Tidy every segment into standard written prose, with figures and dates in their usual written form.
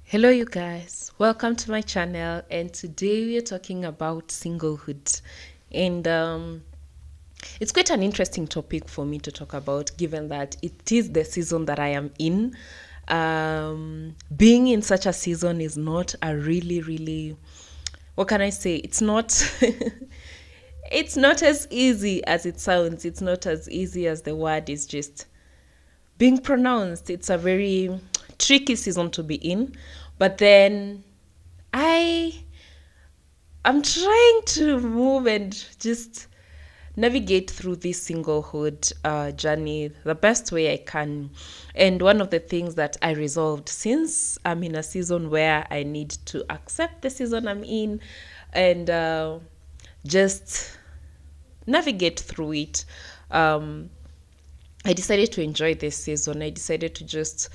Hello, you guys. Welcome to my channel. And today we are talking about singlehood. And it's quite an interesting topic for me to talk about, given that it is the season that I am in. Being in such a season is not a really, what can I say? It's not. It's not as easy as it sounds. It's not as easy as the word is just being pronounced. It's a very tricky season to be in. But then I I'm trying to move and just navigate through this singlehood journey the best way I can. And one of the things that I resolved, since I'm in a season where I need to accept the season I'm in and just navigate through it, I decided to enjoy this season. I decided to just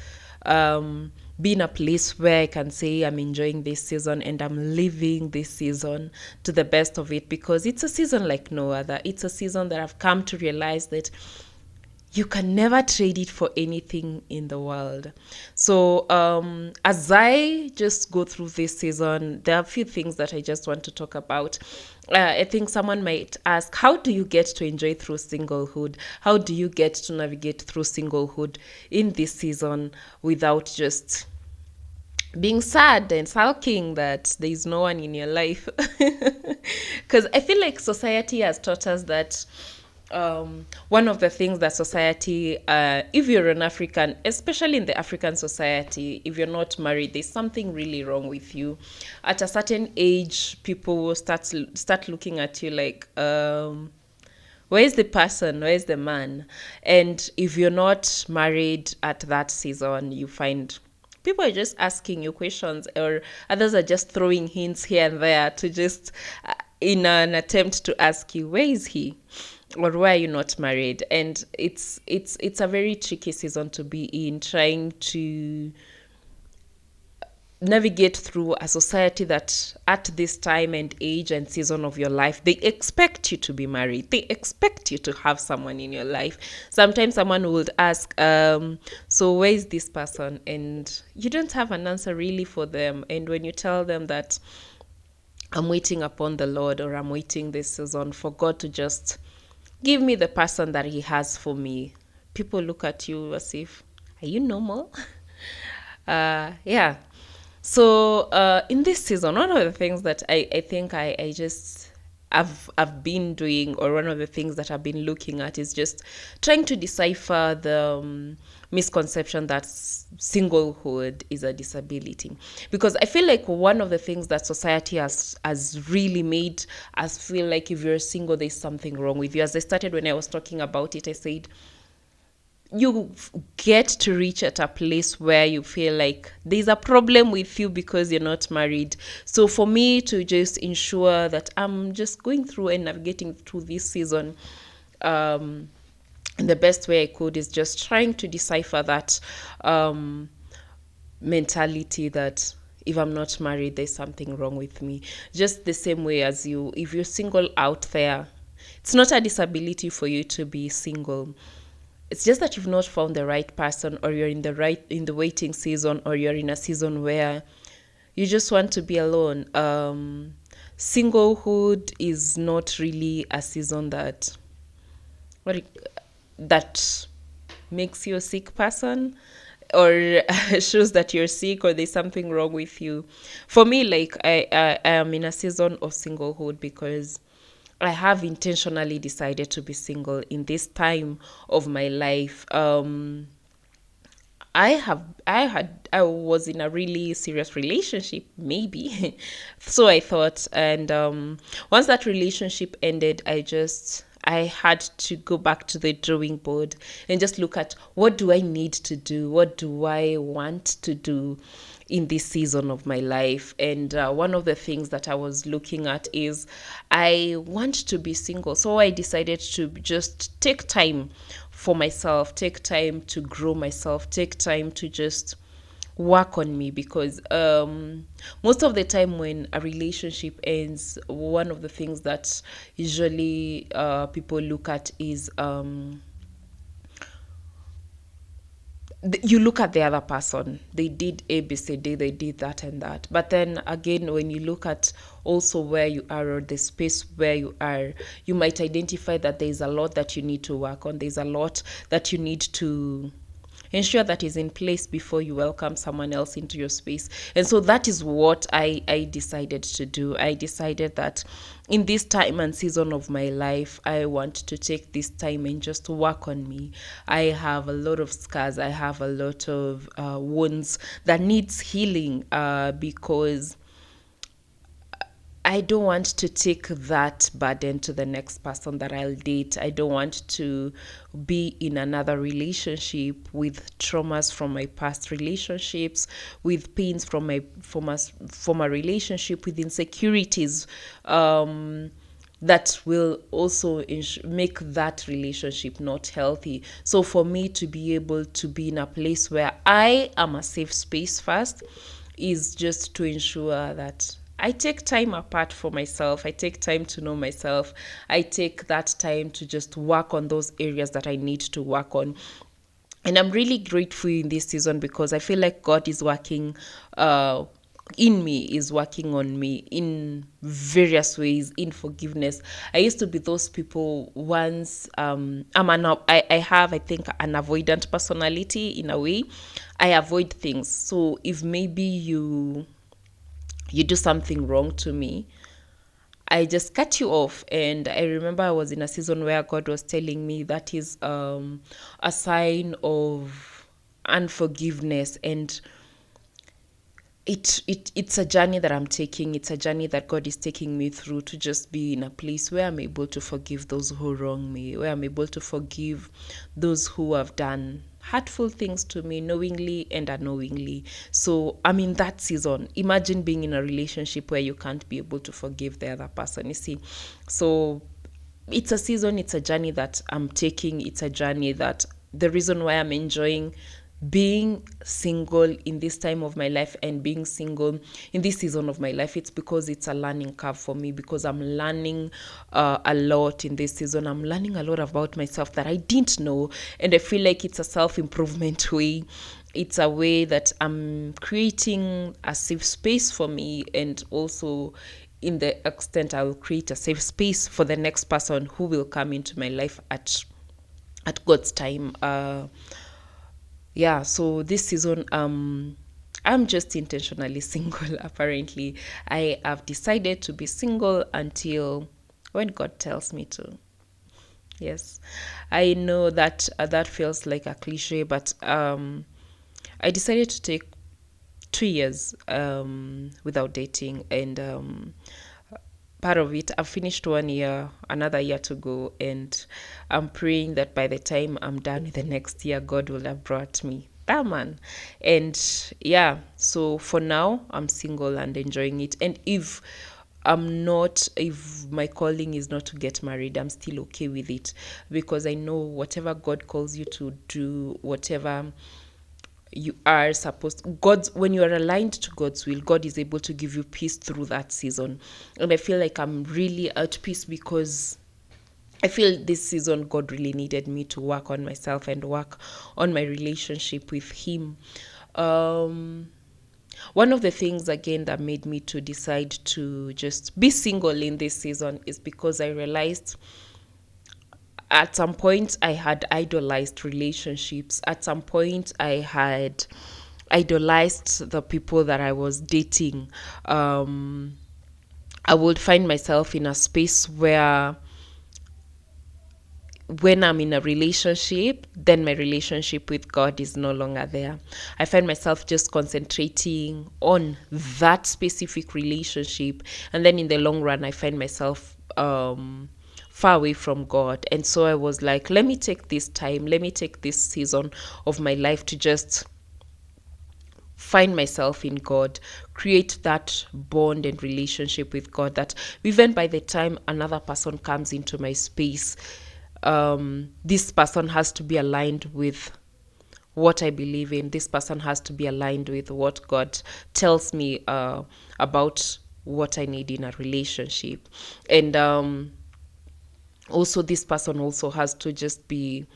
be in a place where I can say I'm enjoying this season and I'm living this season to the best of it, because it's a season like no other. It's a season that I've come to realize that you can never trade it for anything in the world. So as I just go through this season, there are a few things that I just want to talk about. I think someone might ask, how do you get to enjoy through singlehood? How do you get to navigate through singlehood in this season without just being sad and sulking that there is no one in your life? Because I feel like society has taught us that one of the things that society, if you're an African, especially in the African society, if you're not married, there's something really wrong with you. At a certain age, people will start looking at you like, where is the person? Where is the man? And if you're not married at that season, you find people are just asking you questions, or others are just throwing hints here and there to just, in an attempt to ask you, where is he? Or why are you not married? And it's a very tricky season to be in, trying to navigate through a society that at this time and age and season of your life, they expect you to be married. They expect you to have someone in your life. Sometimes someone would ask, so where is this person? And you don't have an answer really for them. And when you tell them that I'm waiting upon the Lord, or I'm waiting this season for God to just give me the person that he has for me, people look at you as if, are you normal? Yeah. So in this season, one of the things that I think I just I've been doing, or one of the things that I've been looking at, is just trying to decipher the misconception that singlehood is a disability. Because I feel like one of the things that society has really made us feel like if you're single, there's something wrong with you. As I started when I was talking about it, I said, you get to reach at a place where you feel like there's a problem with you because you're not married. So for me to just ensure that I'm just going through and navigating through this season, and the best way I could is just trying to decipher that mentality that if I'm not married, there's something wrong with me. Just the same way as you, if you're single out there, it's not a disability for you to be single. It's just that you've not found the right person, or you're in the waiting season, or you're in a season where you just want to be alone. Singlehood is not really a season that that makes you a sick person, or shows that you're sick or there's something wrong with you. For me, like I am in a season of singlehood because I have intentionally decided to be single in this time of my life. I was in a really serious relationship, maybe. So I thought, and once that relationship ended, I had to go back to the drawing board and just look at, what do I need to do? What do I want to do in this season of my life? And one of the things that I was looking at is, I want to be single. So I decided to just take time for myself, take time to grow myself, take time to just work on me. Because most of the time when a relationship ends, one of the things that usually people look at is you look at the other person, they did ABCD, they did that and that, but then again, when you look at also where you are or the space where you are, you might identify that there's a lot that you need to work on, there's a lot that you need to ensure that is in place before you welcome someone else into your space. And so that is what I decided to do. I decided that in this time and season of my life, I want to take this time and just work on me. I have a lot of scars, I have a lot of wounds that needs healing, because I don't want to take that burden to the next person that I'll date. I don't want to be in another relationship with traumas from my past relationships, with pains from my former relationship, with insecurities that will also make that relationship not healthy. So for me to be able to be in a place where I am a safe space first is just to ensure that I take time apart for myself. I take time to know myself. I take that time to just work on those areas that I need to work on. And I'm really grateful in this season because I feel like God is working in me, is working on me in various ways, in forgiveness. I used to be those people once. I have, I think, an avoidant personality in a way. I avoid things. So if maybe you do something wrong to me, I just cut you off. And I remember I was in a season where God was telling me that is a sign of unforgiveness. And it's a journey that I'm taking. It's a journey that God is taking me through to just be in a place where I'm able to forgive those who wrong me, where I'm able to forgive those who have done hurtful things to me knowingly and unknowingly. So I'm in that season. Imagine being in a relationship where you can't be able to forgive the other person, you see. So it's a season, it's a journey that I'm taking. It's a journey that the reason why I'm enjoying being single in this time of my life and being single in this season of my life, it's because it's a learning curve for me, because I'm learning a lot in this season. I'm learning a lot about myself that I didn't know, and I feel like it's a self-improvement way. It's a way that I'm creating a safe space for me, and also in the extent I will create a safe space for the next person who will come into my life at God's time. Yeah, so this season, I'm just intentionally single. Apparently, I have decided to be single until when God tells me to. Yes, I know that that feels like a cliche, but I decided to take 2 years without dating, and part of it, I've finished 1 year, another year to go, and I'm praying that by the time I'm done with the next year, God will have brought me that man. And yeah, so for now, I'm single and enjoying it. And if my calling is not to get married, I'm still okay with it, because I know whatever God calls you to do, whatever you are supposed, God's, when you are aligned to God's will, God is able to give you peace through that season. And I feel like I'm really at peace because I feel this season God really needed me to work on myself and work on my relationship with him. One of the things again that made me to decide to just be single in this season is because I realized at some point I had idolized relationships. At some point I had idolized the people that I was dating. I would find myself in a space where when I'm in a relationship, then my relationship with God is no longer there. I find myself just concentrating on that specific relationship. And then in the long run, I find myself far away from God. And so I was like, let me take this time, let me take this season of my life to just find myself in God, create that bond and relationship with God, that even by the time another person comes into my space, this person has to be aligned with what I believe in. This person has to be aligned with what God tells me about what I need in a relationship. And also this person also has to just be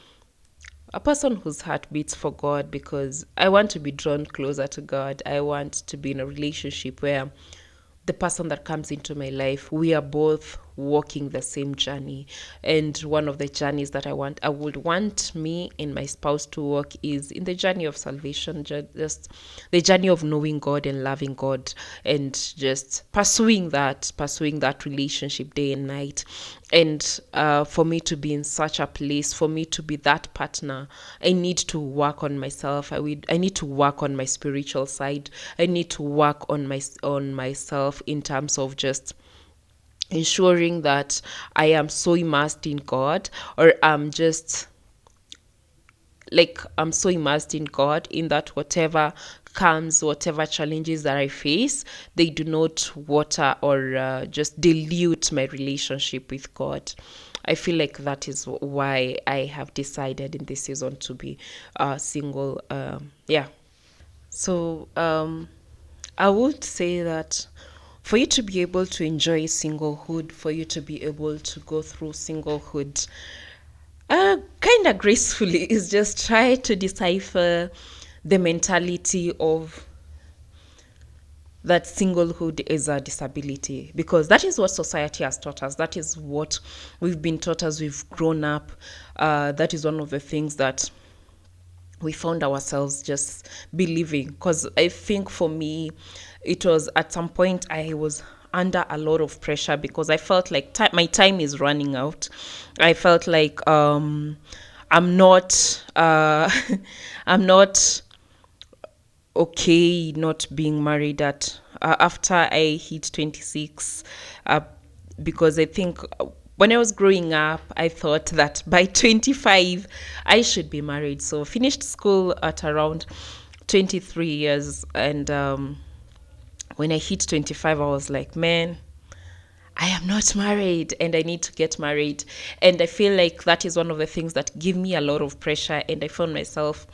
a person whose heart beats for God, because I want to be drawn closer to God. I want to be in a relationship where the person that comes into my life, we are both walking the same journey. And one of the journeys that I would want me and my spouse to walk is in the journey of salvation, just the journey of knowing God and loving God, and just pursuing that relationship day and night. And for me to be in such a place, for me to be that partner, I need to work on myself. I need to work on my spiritual side. I need to work on myself in terms of just ensuring that I am so immersed in God, or I'm so immersed in God, in that whatever comes, whatever challenges that I face, they do not water or just dilute my relationship with God. I feel like that is why I have decided in this season to be single. Yeah. So I would say that for you to be able to enjoy singlehood, for you to be able to go through singlehood kind of gracefully, is just try to decipher the mentality of that singlehood is a disability, because that is what society has taught us. That is what we've been taught as we've grown up. That is one of the things that we found ourselves just believing. Because I think for me, it was at some point I was under a lot of pressure, because I felt like my time is running out. I felt like I'm not I'm not okay not being married at after I hit 26, because I think when I was growing up, I thought that by 25 I should be married. So finished school at around 23 years, and when I hit 25, I was like, man, I am not married and I need to get married. And I feel like that is one of the things that give me a lot of pressure. And I found myself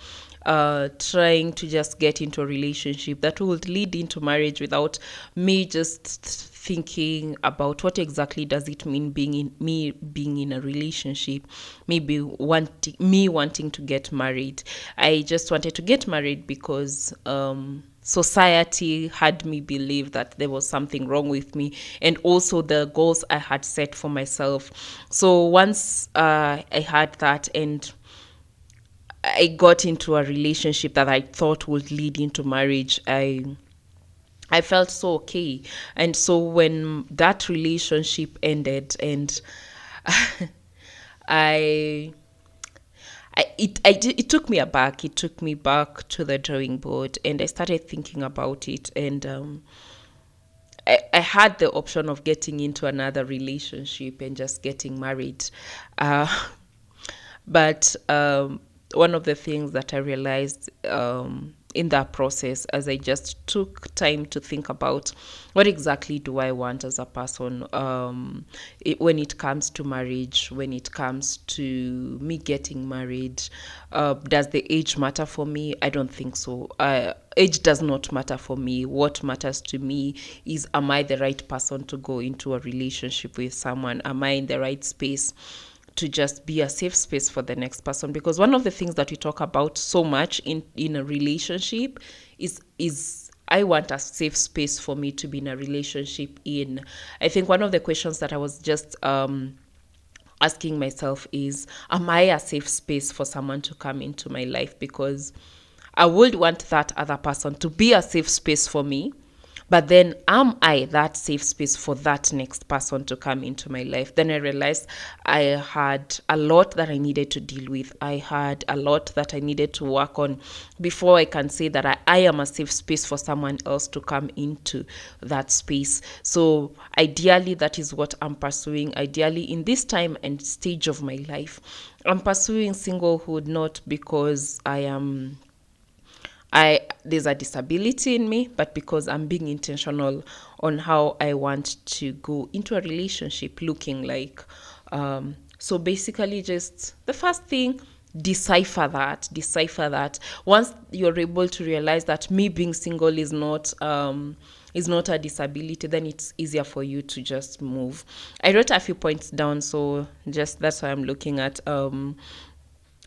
trying to just get into a relationship that would lead into marriage without me just thinking about what exactly does it mean being in a relationship, me wanting to get married. I just wanted to get married because society had me believe that there was something wrong with me, and also the goals I had set for myself. So once I had that, and I got into a relationship that I thought would lead into marriage, I felt so okay. And so when that relationship ended, and I it took me aback. It took me back to the drawing board, and I started thinking about it. And I had the option of getting into another relationship and just getting married. Uh, but one of the things that I realized in that process, as I just took time to think about what exactly do I want as a person, when it comes to marriage, when it comes to me getting married, does the age matter for me? I don't think so. Age does not matter for me. What matters to me is, am I the right person to go into a relationship with someone? Am I in the right space to just be a safe space for the next person? Because one of the things that we talk about so much in a relationship is I want a safe space for me to be in a relationship in. I think one of the questions that I was just asking myself is, am I a safe space for someone to come into my life? Because I would want that other person to be a safe space for me, but then am I that safe space for that next person to come into my life? Then I realized I had a lot that I needed to deal with. I had a lot that I needed to work on before I can say that I am a safe space for someone else to come into that space. So ideally, that is what I'm pursuing. Ideally, in this time and stage of my life, I'm pursuing singlehood, not because there's a disability in me, but because I'm being intentional on how I want to go into a relationship looking like. So basically, just the first thing, decipher that. Once you're able to realize that me being single is not a disability, then it's easier for you to just move. I wrote a few points down, so just that's why I'm looking at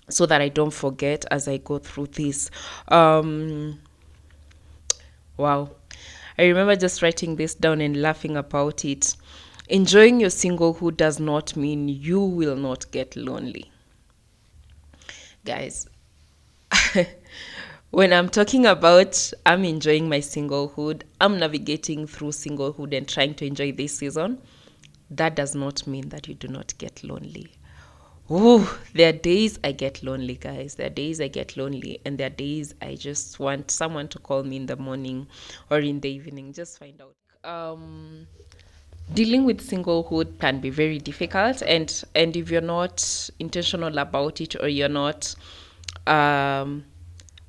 so that I don't forget as I go through this. Um, wow. I remember just writing this down and laughing about it. Enjoying your singlehood does not mean you will not get lonely. Guys, when I'm talking about I'm enjoying my singlehood, I'm navigating through singlehood and trying to enjoy this season, that does not mean that you do not get lonely. Oh, there are days I get lonely, guys. There are days I get lonely, and there are days I just want someone to call me in the morning or in the evening, just find out. Dealing with singlehood can be very difficult, and if you're not intentional about it, or you're not um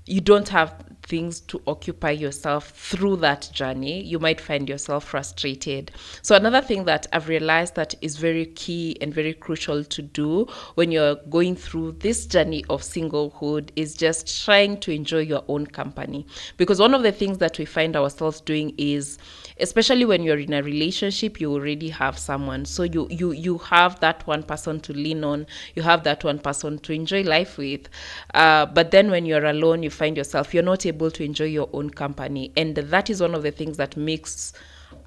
you don't have things to occupy yourself through that journey, you might find yourself frustrated. So another thing that I've realized that is very key and very crucial to do when you're going through this journey of singlehood is just trying to enjoy your own company. Because one of the things that we find ourselves doing is, especially when you're in a relationship, you already have someone, so you have that one person to lean on, you have that one person to enjoy life with, but then when you're alone, you find yourself you're not able to enjoy your own company, and that is one of the things that makes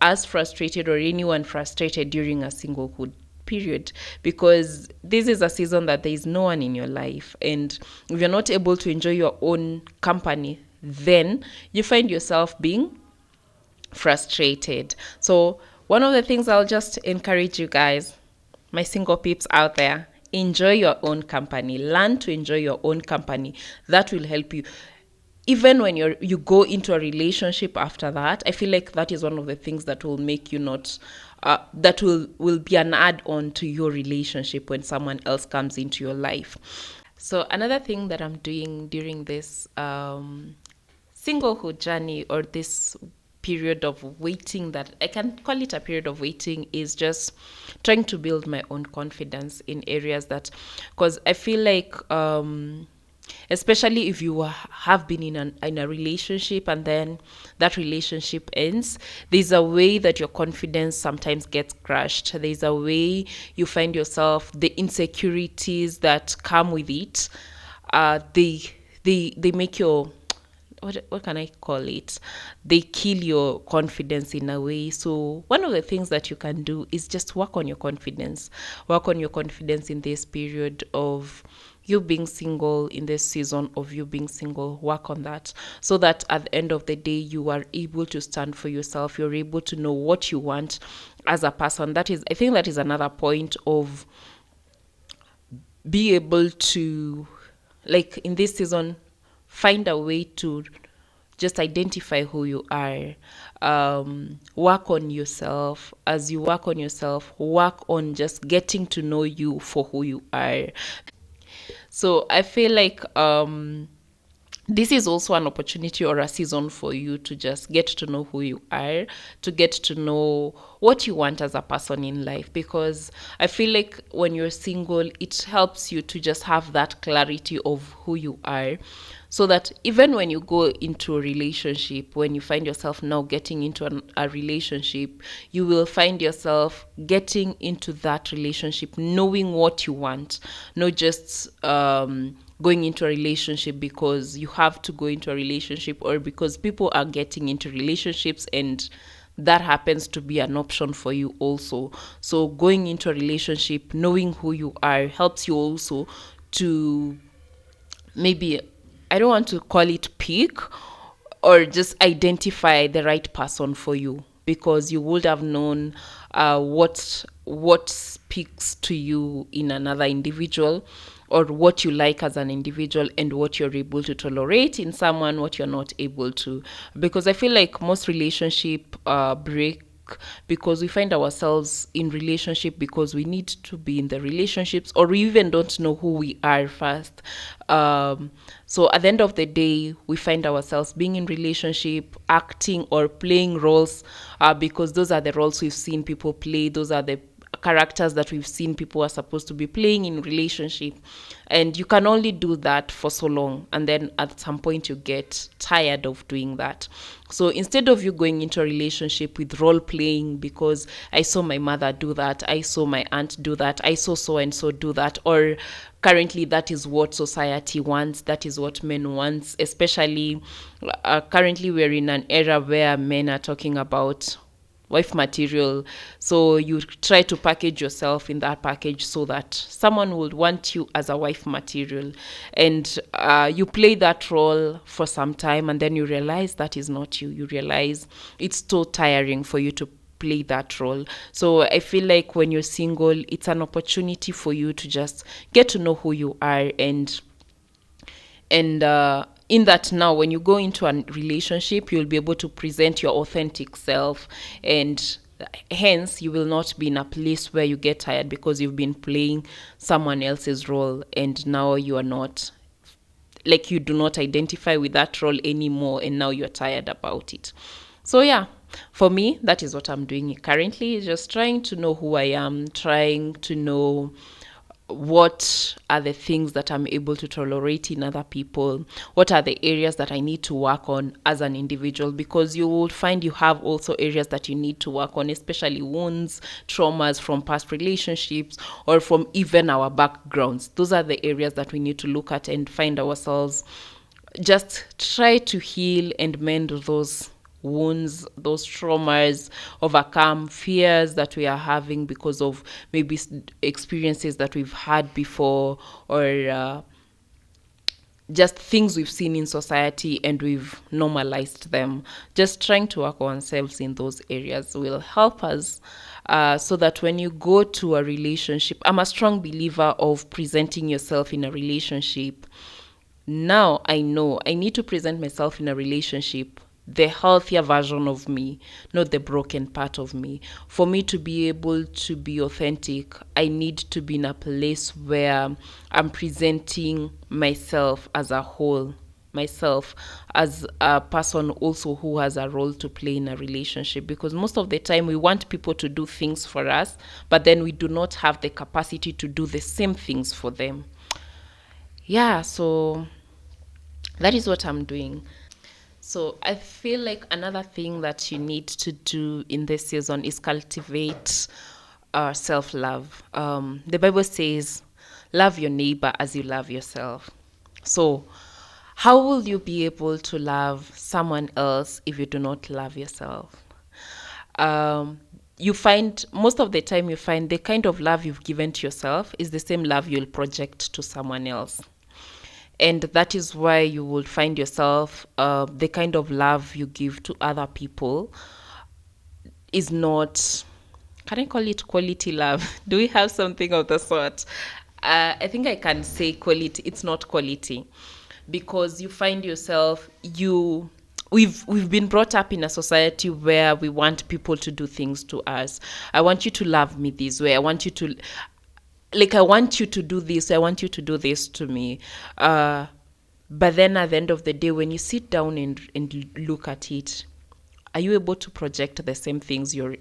us frustrated, or anyone frustrated during a singlehood period, because this is a season that there is no one in your life, and if you're not able to enjoy your own company, then you find yourself being frustrated. So one of the things I'll just encourage you guys, my single peeps out there, enjoy your own company. Learn to enjoy your own company. That will help you. Even when you go into a relationship after that, I feel like that is one of the things that will make you not that will be an add-on to your relationship when someone else comes into your life. So another thing that I'm doing during this singlehood journey, or this period of waiting, that I can call it a period of waiting, is just trying to build my own confidence in areas that, because I feel like especially if you have been in a relationship and then that relationship ends, there's a way that your confidence sometimes gets crushed. There's a way you find yourself, the insecurities that come with it, they make your, what can I call it? They kill your confidence in a way. So one of the things that you can do is just work on your confidence. Work on your confidence in this period of you being single, in this season of you being single. Work on that, so that at the end of the day, you are able to stand for yourself. You're able to know what you want as a person. That is, I think that is another point of be able to, like in this season, find a way to just identify who you are. Work on yourself. As you work on yourself, work on just getting to know you for who you are. So I feel like this is also an opportunity or a season for you to just get to know who you are, to get to know what you want as a person in life. Because I feel like when you're single, it helps you to just have that clarity of who you are, so that even when you go into a relationship, when you find yourself now getting into a relationship, you will find yourself getting into that relationship knowing what you want, not just going into a relationship because you have to go into a relationship, or because people are getting into relationships and that happens to be an option for you also. So going into a relationship knowing who you are helps you also to, maybe, I don't want to call it pick, or just identify the right person for you, because you would have known what speaks to you in another individual, or what you like as an individual, and what you're able to tolerate in someone, what you're not able to. Because I feel like most relationship break because we find ourselves in relationship because we need to be in the relationships, or we even don't know who we are first. So at the end of the day, we find ourselves being in relationship, acting or playing roles, because those are the roles we've seen people play. Those are the characters that we've seen people are supposed to be playing in relationship, and you can only do that for so long, and then at some point you get tired of doing that. So instead of you going into a relationship with role playing, because I saw my mother do that, I saw my aunt do that, I saw so and so do that, or currently that is what society wants, that is what men want, especially currently we're in an era where men are talking about wife material. So you try to package yourself in that package so that someone would want you as a wife material, and you play that role for some time, and then you realize that is not you. You realize it's too tiring for you to play that role. So I feel like when you're single, it's an opportunity for you to just get to know who you are, and in that, now when you go into a relationship, you'll be able to present your authentic self, and hence you will not be in a place where you get tired because you've been playing someone else's role, and now you are not, like, you do not identify with that role anymore, and now you're tired about it. So yeah, for me, that is what I'm doing currently, just trying to know who I am, trying to know what are the things that I'm able to tolerate in other people, what are the areas that I need to work on as an individual, because you will find you have also areas that you need to work on, especially wounds, traumas from past relationships, or from even our backgrounds. Those are the areas that we need to look at and find ourselves, just try to heal and mend those wounds, those traumas, overcome fears that we are having because of maybe experiences that we've had before, or just things we've seen in society and we've normalized them. Just trying to work on ourselves in those areas will help us, so that when you go to a relationship, I'm a strong believer of presenting yourself in a relationship. Now I know I need to present myself in a relationship the healthier version of me, not the broken part of me. For me to be able to be authentic, I need to be in a place where I'm presenting myself as a whole, myself as a person also who has a role to play in a relationship, because most of the time we want people to do things for us, but then we do not have the capacity to do the same things for them. Yeah, so that is what I'm doing. So I feel like another thing that you need to do in this season is cultivate self-love. The Bible says, love your neighbor as you love yourself. So how will you be able to love someone else if you do not love yourself? You find most of the time, you find the kind of love you've given to yourself is the same love you'll project to someone else. And that is why you will find yourself, the kind of love you give to other people is not, can I call it quality love? Do we have something of the sort? I think I can say quality. It's not quality, because you find yourself, we've been brought up in a society where we want people to do things to us. I want you to love me this way. I want you to, like, I want you to do this, I want you to do this to me. But then at the end of the day, when you sit down and look at it, are you able to project the same things you're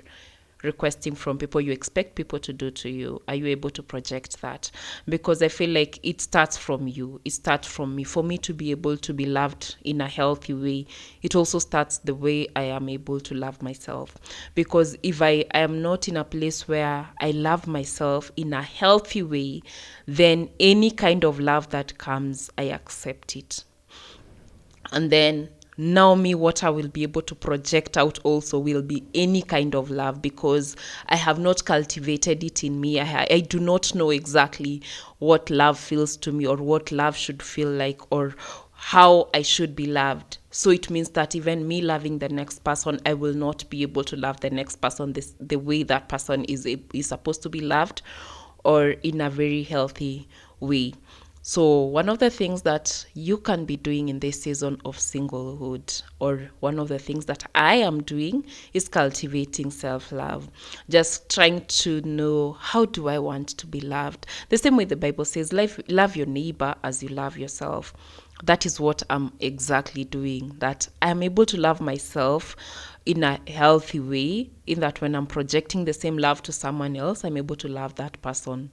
requesting from people, you expect people to do to you? Are you able to project that? Because I feel like it starts from you. It starts from me. For me to be able to be loved in a healthy way, it also starts the way I am able to love myself. Because if I am not in a place where I love myself in a healthy way, then any kind of love that comes, I accept it. And then now me, what I will be able to project out also will be any kind of love, because I have not cultivated it in me. I do not know exactly what love feels to me, or what love should feel like, or how I should be loved. So it means that even me loving the next person, I will not be able to love the next person the way that person is supposed to be loved, or in a very healthy way. So one of the things that you can be doing in this season of singlehood, or one of the things that I am doing, is cultivating self-love. Just trying to know, how do I want to be loved? The same way the Bible says, love your neighbor as you love yourself. That is what I'm exactly doing, that I'm able to love myself in a healthy way, in that when I'm projecting the same love to someone else, I'm able to love that person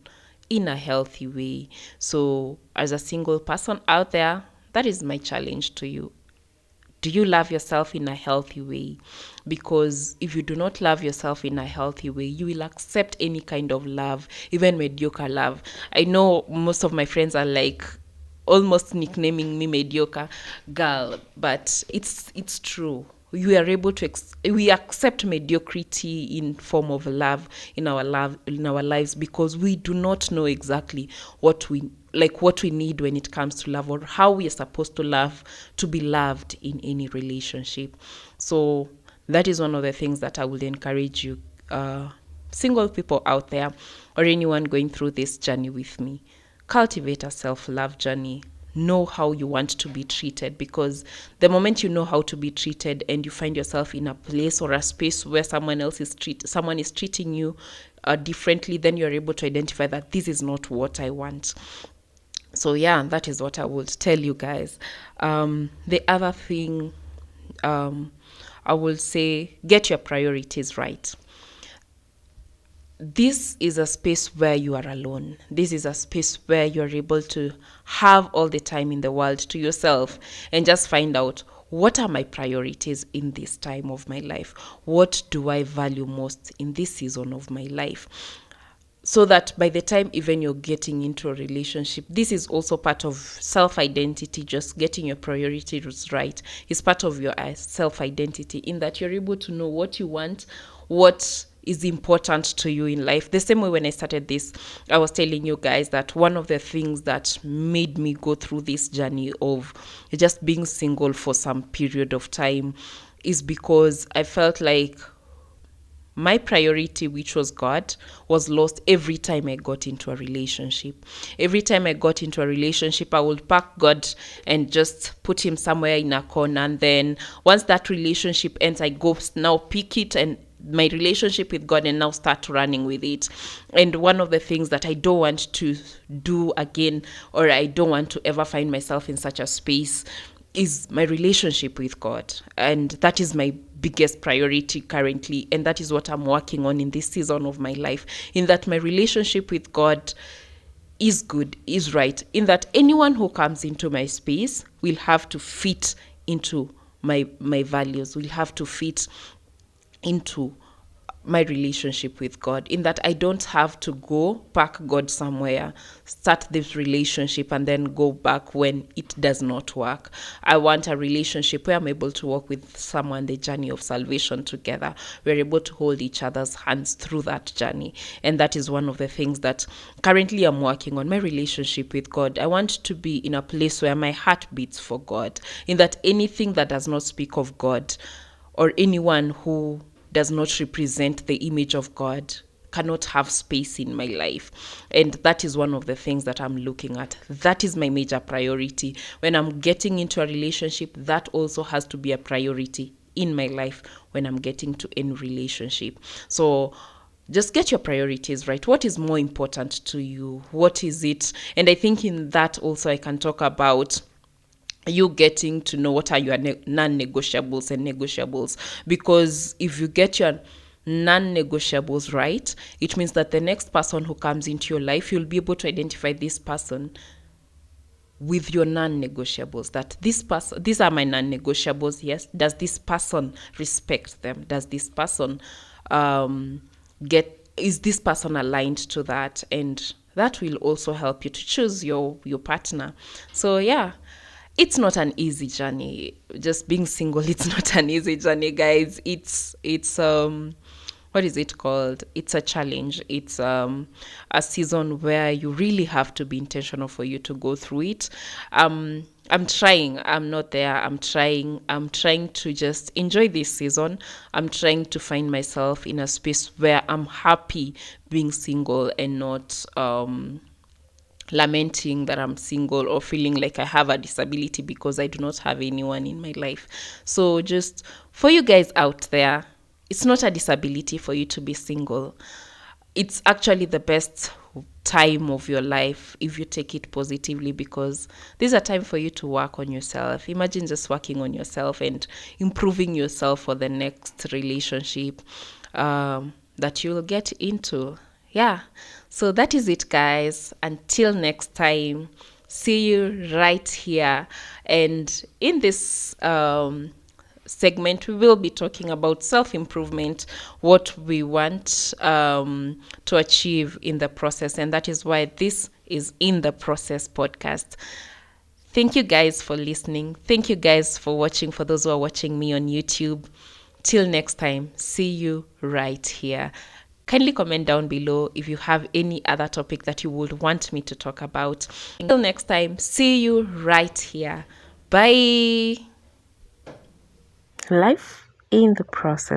in a healthy way. So as a single person out there, that is my challenge to you. Do you love yourself in a healthy way? Because if you do not love yourself in a healthy way, you will accept any kind of love, even mediocre love. I know most of my friends are like almost nicknaming me mediocre girl, but it's true. We are able to we accept mediocrity in form of love in our lives, because we do not know exactly what we need when it comes to love, or how we are supposed to love to be loved in any relationship. So that is one of the things that I would encourage you, single people out there, or anyone going through this journey with me. Cultivate a self-love journey. Know how you want to be treated, because the moment you know how to be treated and you find yourself in a place or a space where someone is treating you differently, then you're able to identify that this is not what I want. So yeah, that is what I would tell you guys. The other thing, I will say, get your priorities right. This is a space where you are alone. This is a space where you're able to have all the time in the world to yourself, and just find out, what are my priorities in this time of my life? What do I value most in this season of my life? So that by the time even you're getting into a relationship, this is also part of self-identity. Just getting your priorities right is part of your self-identity, in that you're able to know what you want, what is important to you in life. The same way when I started this, I was telling you guys that one of the things that made me go through this journey of just being single for some period of time is because I felt like my priority, which was God, was lost every time I got into a relationship. Every time I got into a relationship, I would pack God and just put him somewhere in a corner. And then once that relationship ends, I go now pick it and my relationship with God, and now start running with it. And one of the things that I don't want to do again, or I don't want to ever find myself in such a space, is my relationship with God. And that is my biggest priority currently. And that is what I'm working on in this season of my life, in that my relationship with God is good, is right, in that anyone who comes into my space will have to fit into my values, will have to fit into my relationship with God, in that I don't have to go pack God somewhere, start this relationship, and then go back when it does not work. I want a relationship where I'm able to walk with someone the journey of salvation together. We're able to hold each other's hands through that journey. And that is one of the things that currently I'm working on, my relationship with God. I want to be in a place where my heart beats for God, in that anything that does not speak of God, or anyone who does not represent the image of God, cannot have space in my life. And that is one of the things that I'm looking at. That is my major priority. When I'm getting into a relationship, that also has to be a priority in my life when I'm getting to any relationship. So just get your priorities right. What is more important to you? What is it? And I think in that also I can talk about you getting to know what are your non-negotiables and negotiables. Because if you get your non-negotiables right, it means that the next person who comes into your life, you'll be able to identify this person with your non-negotiables, that this person, these are my non-negotiables. Yes, does this person respect them? Does this person is this person aligned to that? And that will also help you to choose your partner. So yeah, it's not an easy journey. Just being single, it's not an easy journey, guys. It's what is it called? It's a challenge. It's a season where you really have to be intentional for you to go through it. I'm trying. I'm not there. I'm trying. I'm trying to just enjoy this season. I'm trying to find myself in a space where I'm happy being single, and not lamenting that I'm single, or feeling like I have a disability because I do not have anyone in my life. So just for you guys out there, it's not a disability for you to be single. It's actually the best time of your life if you take it positively, because this is a time for you to work on yourself. Imagine just working on yourself and improving yourself for the next relationship that you'll get into. Yeah, so that is it, guys. Until next time, see you right here. And in this segment, we will be talking about self-improvement, what we want to achieve in the process. And that is why this is In the Process podcast. Thank you guys for listening. Thank you guys for watching, for those who are watching me on YouTube. Till next time, see you right here. Kindly comment down below if you have any other topic that you would want me to talk about. Until next time, see you right here. Bye. Life in the process.